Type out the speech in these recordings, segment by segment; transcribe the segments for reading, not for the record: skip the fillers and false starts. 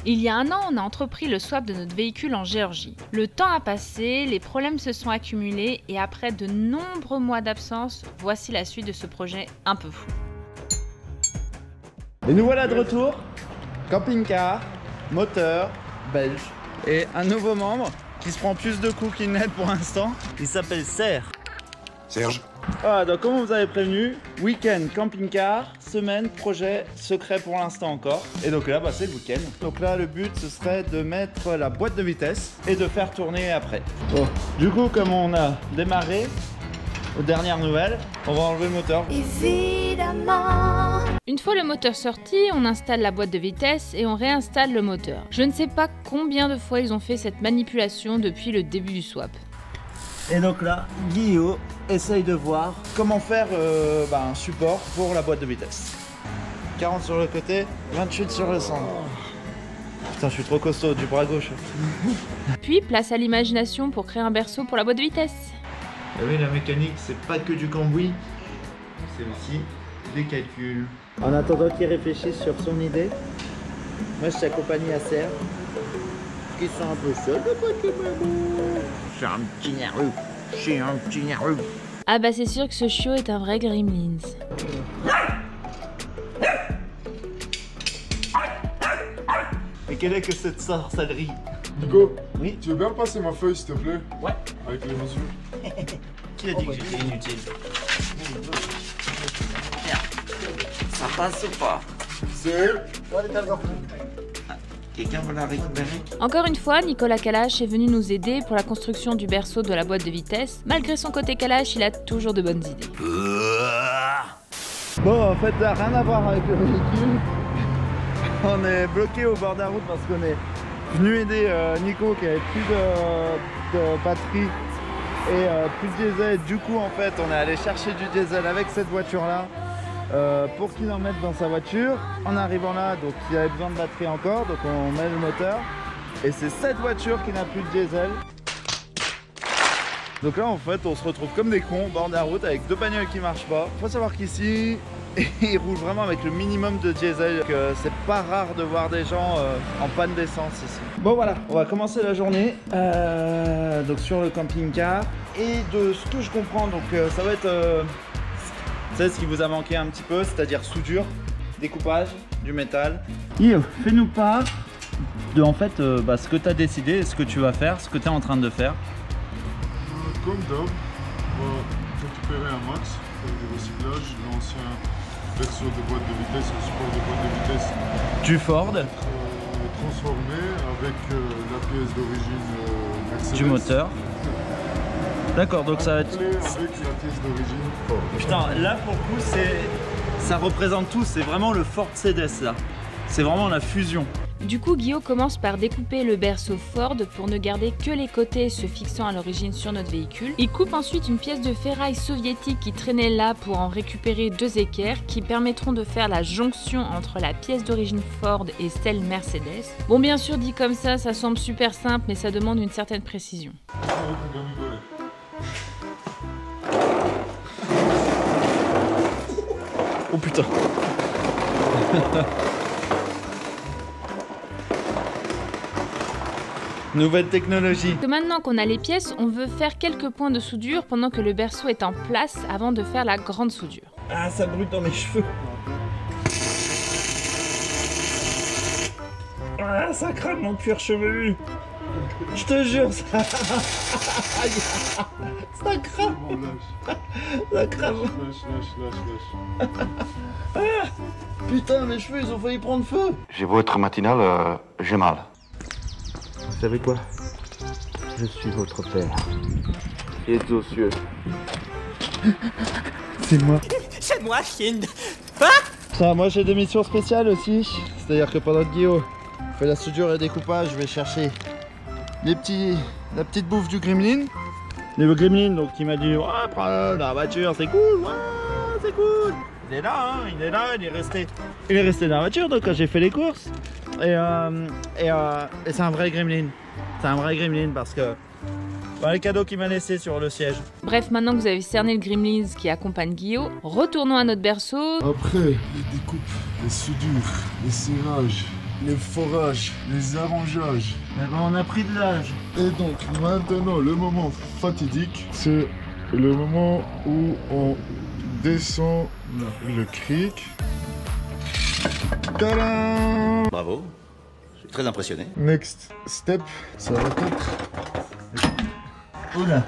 Il y a un an, on a entrepris le swap de notre véhicule en Géorgie. Le temps a passé, les problèmes se sont accumulés et après de nombreux mois d'absence, voici la suite de ce projet un peu fou. Et nous voilà de retour, camping-car, moteur, belge et un nouveau membre qui se prend plus de coups qu'il n'aide pour l'instant. Il s'appelle Serge. Ah, donc comme on vous avait prévenu, week-end camping-car, semaine, projet secret pour l'instant encore. Et donc là, c'est le week-end. Donc là, le but, ce serait de mettre la boîte de vitesse et de faire tourner après. Bon, du coup, comme on a démarré, aux dernières nouvelles, on va enlever le moteur. Évidemment. Une fois le moteur sorti, on installe la boîte de vitesse et on réinstalle le moteur. Je ne sais pas combien de fois ils ont fait cette manipulation depuis le début du swap. Et donc là, Guillaume essaye de voir comment faire un support pour la boîte de vitesse. 40 sur le côté, 28 sur le centre. Putain, je suis trop costaud, du bras gauche. Puis place à l'imagination pour créer un berceau pour la boîte de vitesse. Et oui, la mécanique, c'est pas que du cambouis, c'est aussi des calculs. En attendant qu'il réfléchisse sur son idée, moi je t'accompagne à Serre, qui sont un peu seuls de côté. Je suis un petit nerveux, je suis un petit nerveux. Ah bah c'est sûr que ce chiot est un vrai gremlins. Mais quelle est que cette sorcellerie? Nico, Oui. tu veux bien me passer ma feuille s'il te plaît? Ouais. Avec les mesures. Qui a dit que j'étais inutile? Ça passe ou pas? C'est... Quelqu'un veut la récupérer? Encore une fois, Nicolas Kalash est venu nous aider pour la construction du berceau de la boîte de vitesse. Malgré son côté Kalash, il a toujours de bonnes idées. Bon, en fait, ça n'a rien à voir avec le véhicule. On est bloqué au bord de la route parce qu'on est venu aider Nico qui avait plus de batterie et plus de diesel. Du coup, en fait, on est allé chercher du diesel avec cette voiture-là. Pour qu'il en mette dans sa voiture. En arrivant là, donc il avait besoin de batterie encore, donc on met le moteur. Et c'est cette voiture qui n'a plus de diesel. Donc là en fait on se retrouve comme des cons au bord de la route avec deux bagnoles qui marchent pas. Faut savoir qu'ici ils roulent vraiment avec le minimum de diesel. C'est pas rare de voir des gens en panne d'essence ici. Bon voilà, on va commencer la journée donc sur le camping-car. Et de ce que je comprends, donc ça va être c'est ce qui vous a manqué un petit peu, c'est-à-dire soudure, découpage, du métal. Yo, fais-nous part de en fait ce que tu as décidé, ce que tu vas faire, ce que tu es en train de faire. Comme d'hab, on va récupérer un max, faire du recyclage, l'ancien berceau de boîte de vitesse, le support de boîte de vitesse. Du Ford. Transformé avec la pièce d'origine Mercedes. Du moteur. D'accord, donc ça va être... Avec la pièce d'origine Ford. Putain, là pour le coup, ça représente tout, c'est vraiment le Ford Cédès là. C'est vraiment la fusion. Du coup, Guillaume commence par découper le berceau Ford pour ne garder que les côtés se fixant à l'origine sur notre véhicule. Il coupe ensuite une pièce de ferraille soviétique qui traînait là pour en récupérer deux équerres qui permettront de faire la jonction entre la pièce d'origine Ford et celle Mercedes. Bon, bien sûr, dit comme ça semble super simple, mais ça demande une certaine précision. Oh putain. Nouvelle technologie. Maintenant qu'on a les pièces, on veut faire quelques points de soudure pendant que le berceau est en place avant de faire la grande soudure. Ah, ça brûle dans mes cheveux. Ah, ça crame mon cuir chevelu. Je te jure, ça... ça crame. Bon, lâche. Ça crame. Lâche. Ah, putain, mes cheveux, ils ont failli prendre feu. J'ai beau être matinal, j'ai mal. Vous savez quoi? Je suis votre père. Qui est aux cieux. C'est moi. C'est moi, Chine. Ça, moi j'ai des missions spéciales aussi. C'est-à-dire que pendant que Guillaume fait la soudure et découpage, je vais chercher la petite bouffe du gremlin. Le gremlin, donc il m'a dit ouais, prends la voiture, c'est cool, ouais, c'est cool. Il est là, hein, il est là, il est resté dans la voiture donc quand j'ai fait les courses. Et c'est un vrai gremlin. C'est un vrai gremlin parce que les cadeaux qu'il m'a laissés sur le siège. Bref, maintenant que vous avez cerné le gremlins qui accompagne Guillaume, retournons à notre berceau. Après, les découpes, les soudures, les serrages, les forages, les arrangeages. Eh ben, on a pris de l'âge. Et donc maintenant, le moment fatidique, c'est le moment où on descend le cric. Tadam! Bravo, je suis très impressionné. Next step, ça va être Oula,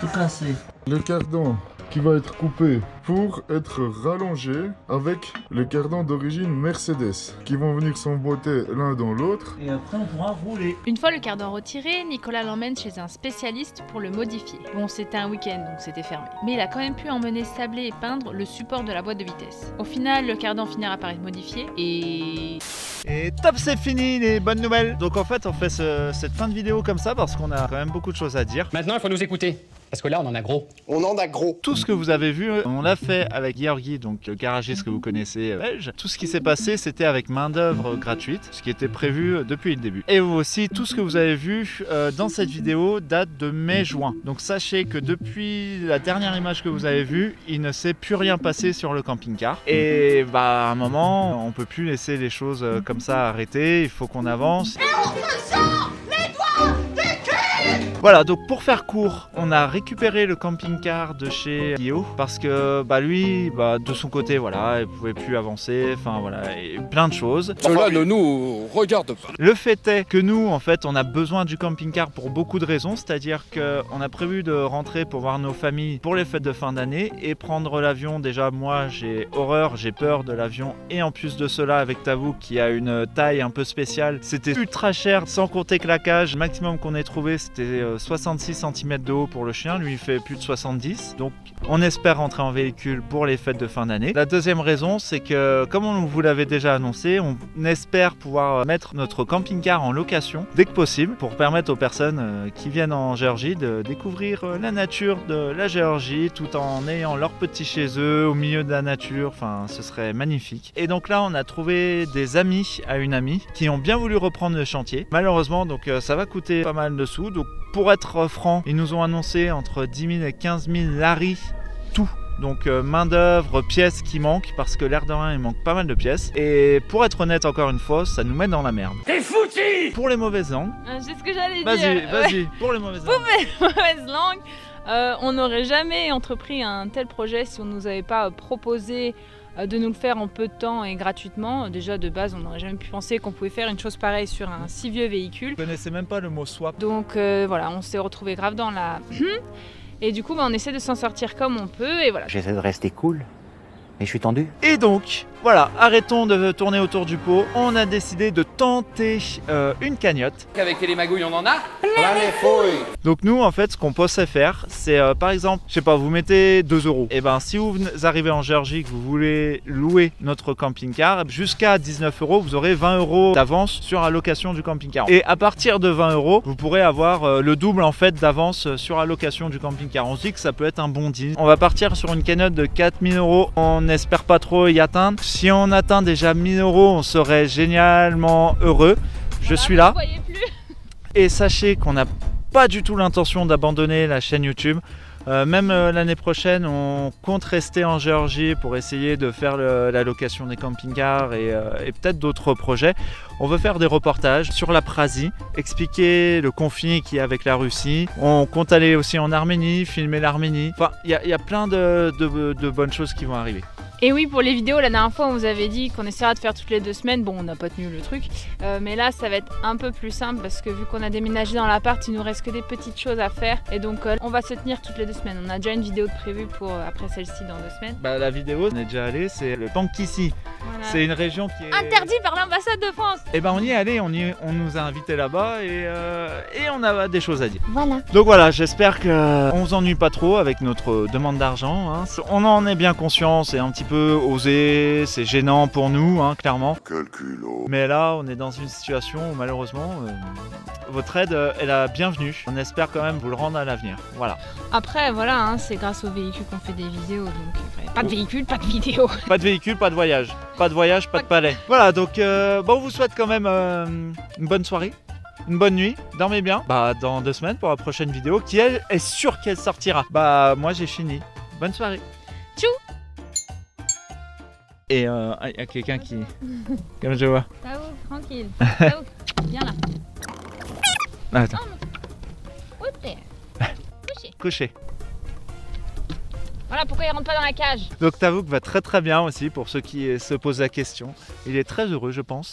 tout cassé. le cardan qui va être coupé pour être rallongé avec le cardan d'origine Mercedes qui vont venir s'emboîter l'un dans l'autre. Et après, on pourra rouler. Une fois le cardan retiré, Nicolas l'emmène chez un spécialiste pour le modifier. Bon, c'était un week-end, donc c'était fermé. Mais il a quand même pu emmener sabler et peindre le support de la boîte de vitesse. Au final, le cardan finira par être modifié et... Et top, c'est fini les bonnes nouvelles. Donc en fait, on fait cette fin de vidéo comme ça parce qu'on a quand même beaucoup de choses à dire. Maintenant, il faut nous écouter. Parce que là, on en a gros. On en a gros. Tout ce que vous avez vu, on l'a fait avec Georgi, donc le garagiste que vous connaissez belge. Tout ce qui s'est passé, c'était avec main d'œuvre gratuite, ce qui était prévu depuis le début. Et vous aussi, tout ce que vous avez vu dans cette vidéo date de mai-juin. Donc sachez que depuis la dernière image que vous avez vue, il ne s'est plus rien passé sur le camping-car. Et bah à un moment, on peut plus laisser les choses comme ça arrêter. Il faut qu'on avance. Voilà, donc pour faire court, on a récupéré le camping-car de chez Guillaume parce que bah lui, bah de son côté, voilà, il pouvait plus avancer, enfin voilà, et plein de choses. Cela ne nous regarde pas. Le fait est que nous, en fait, on a besoin du camping-car pour beaucoup de raisons, c'est-à-dire qu'on a prévu de rentrer pour voir nos familles pour les fêtes de fin d'année et prendre l'avion. Déjà, moi, j'ai horreur, j'ai peur de l'avion et en plus de cela, avec Tavou qui a une taille un peu spéciale, c'était ultra cher, sans compter que la cage, le maximum qu'on ait trouvé, c'était 66 cm de haut pour le chien, lui il fait plus de 70, donc on espère rentrer en véhicule pour les fêtes de fin d'année. La deuxième raison, c'est que comme on vous l'avait déjà annoncé, on espère pouvoir mettre notre camping-car en location dès que possible pour permettre aux personnes qui viennent en Géorgie de découvrir la nature de la Géorgie tout en ayant leur petit chez eux au milieu de la nature, enfin ce serait magnifique. Et donc là on a trouvé des amis à une amie qui ont bien voulu reprendre le chantier. Malheureusement donc ça va coûter pas mal de sous, donc pour être franc, ils nous ont annoncé entre 10 000 et 15 000 laris tout. Donc main d'œuvre, pièces qui manquent parce que l'air de rien il manque pas mal de pièces. Et pour être honnête encore une fois, ça nous met dans la merde. T'es foutu! Pour les mauvaises langues. C'est ce que j'allais dire. Vas-y, pour les mauvaises langues. Pour les mauvaises langues, on n'aurait jamais entrepris un tel projet si on nous avait pas proposé de nous le faire en peu de temps et gratuitement. Déjà de base on n'aurait jamais pu penser qu'on pouvait faire une chose pareille sur un si vieux véhicule. Je connaissais même pas le mot swap. Donc voilà, on s'est retrouvé grave dans la... Et du coup on essaie de s'en sortir comme on peut et voilà. J'essaie de rester cool, mais je suis tendu. Et donc voilà, arrêtons de tourner autour du pot. On a décidé de tenter une cagnotte. Avec les magouilles, on en a. Donc nous en fait ce qu'on pensait faire c'est par exemple, je sais pas, vous mettez 2 €. Et ben si vous arrivez en Géorgie que vous voulez louer notre camping-car, jusqu'à 19 €, vous aurez 20 € d'avance sur la location du camping-car. Et à partir de 20 €, vous pourrez avoir le double en fait d'avance sur la location du camping-car. On se dit que ça peut être un bon deal. On va partir sur une cagnotte de 4 000 €. On n'espère pas trop y atteindre. Si on atteint déjà 1 000 €, on serait génialement heureux. Je suis là. Et sachez qu'on n'a pas du tout l'intention d'abandonner la chaîne YouTube. Même l'année prochaine, on compte rester en Géorgie pour essayer de faire la location des camping-cars et peut-être d'autres projets. On veut faire des reportages sur la Prasie, expliquer le conflit qu'il y a avec la Russie. On compte aller aussi en Arménie, filmer l'Arménie. Enfin, il y a plein de bonnes choses qui vont arriver. Et oui, pour les vidéos, la dernière fois on vous avait dit qu'on essaiera de faire toutes les 2 semaines. Bon, on n'a pas tenu le truc, mais là ça va être un peu plus simple parce que vu qu'on a déménagé dans l'appart, il nous reste que des petites choses à faire. Et donc on va se tenir toutes les 2 semaines. On a déjà une vidéo de prévue pour après celle-ci dans 2 semaines. Bah, la vidéo, on est déjà allé, c'est le Pankissi. Voilà. C'est une région qui est... interdit par l'ambassade de France. Et ben on y est allé, on nous a invités là-bas et on a des choses à dire. Voilà. Donc voilà, j'espère qu'on vous ennuie pas trop avec notre demande d'argent. Hein. On en est bien conscient, c'est un petit peu osé, c'est gênant pour nous, hein, clairement. Quel culot. Mais là, on est dans une situation où malheureusement, votre aide est la bienvenue. On espère quand même vous le rendre à l'avenir. Voilà. Après, voilà, hein, c'est grâce au véhicule qu'on fait des vidéos. Donc, pas de véhicule, pas de vidéo. Pas de véhicule, pas de voyage. Pas de voyage, pas de palais. Voilà, donc bon, on vous souhaite quand même une bonne soirée. Une bonne nuit, dormez bien. Bah dans 2 semaines pour la prochaine vidéo qui elle est sûre qu'elle sortira. Bah moi j'ai fini. Bonne soirée. Tchou. Et il y a quelqu'un qui... Comme je vois. Taouk, tranquille. Taouk, viens là. Ah, attends. Où t'es? Couché. Couché. Voilà pourquoi il rentre pas dans la cage. Donc Taouk va très très bien aussi pour ceux qui se posent la question. Il est très heureux je pense.